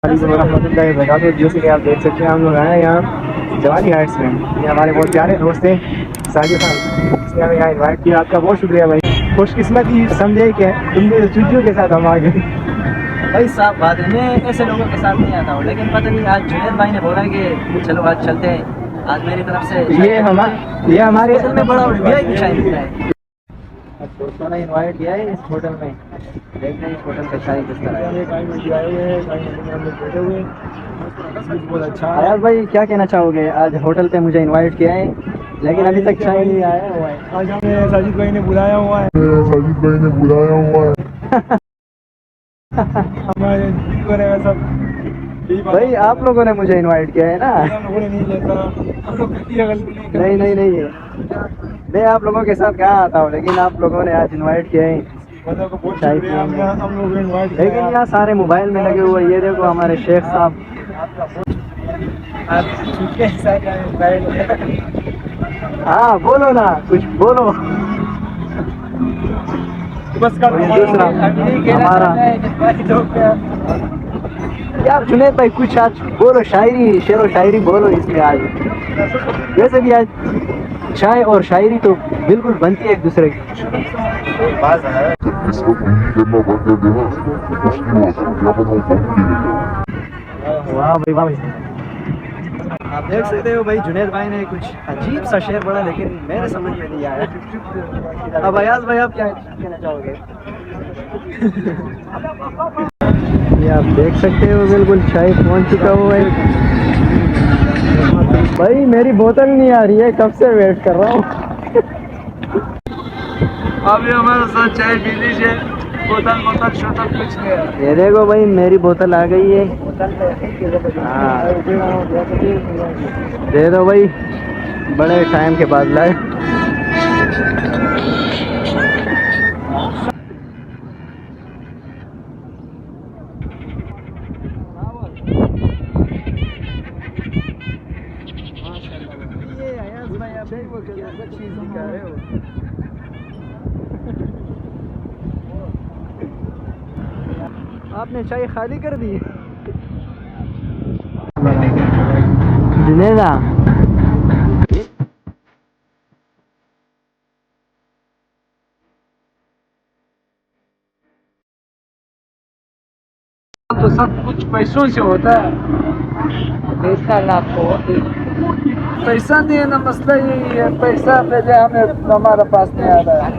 जैसे कि आप देख सकते हैं हम लोग आए हैं यहाँ जवानी हाइट्स में। ये हमारे बहुत प्यारे दोस्त हैं साजिद खान, इसने हमें यहाँ इन्वाइट किया। आपका बहुत शुक्रिया भाई। खुशकिस्मती समझे कि तुम भी चुटियों के साथ हम आ गए। भाई साहब बात है, मैं ऐसे लोगों के साथ नहीं आता हूँ, लेकिन पता नहीं आज जुनैद भाई ने बोला कि चलो आज चलते हैं। आज मेरी तरफ से ये हमारे असल में बड़ा वीआईपी चाय मिलता है। आज दोस्तों ने इनवाइट किया है इस होटल में। देखते हैं इस होटल का चाय किस तरह है। बहुत अच्छा है। आयाज भाई क्या कहना चाहोगे? आज होटल पे मुझे इनवाइट किया है, लेकिन अभी तक चाय नहीं आया हुआ है। आज हमें साजिद भाई ने बुलाया हुआ है। हमारे सब भाई आप लोगों ने मुझे इनवाइट किया है ना? हम लोगों ने नहीं लेता, हम लोग गलती नहीं, मैं आप लोगों के साथ कहाँ आता हूँ, लेकिन आप लोगों ने आज इनवाइट किया है। मतलब को बहुत शुक्रिया, हम लोग ने इनवाइट किया। लेकिन यहाँ सारे मोबाइल में लगे हुए, ये देखो हमारे शेख साहब। हाँ बोलो ना, कुछ बोलो। बस कर दूसरा हमारा यार जुनैद भाई, कुछ आज बोलो, शायरी शेरो शायरी बोलो इसमें आज। वैसे भी आज चाय और शायरी तो बिल्कुल बनती है एक दूसरे की। वाह भाई वाह भाई। आप देख सकते हो भाई, जुनैद भाई ने कुछ अजीब सा शेर बोला, लेकिन मेरे समझ में नहीं आया। अब अयाज भाई आप क्या कहना चाहोगे? ये आप देख सकते हो बिल्कुल चाय पहुंच चुका हुआ है। भाई मेरी बोतल नहीं आ रही है, कब से वेट कर रहा हूँ। अभी हमारे साथ चाय पी लीजिए। बोतल शोतल कुछ नहीं है। ये देखो भाई मेरी बोतल आ गई है। हाँ दे दो भाई, बड़े टाइम के बाद लाए। आपने चाय खाली कर दी जुनैदा। तो सब कुछ पैसों से होता है। पैसा लाखों, पैसा देना मसला यही है। पैसा पहले हमें हमारे पास नहीं आ रहा है।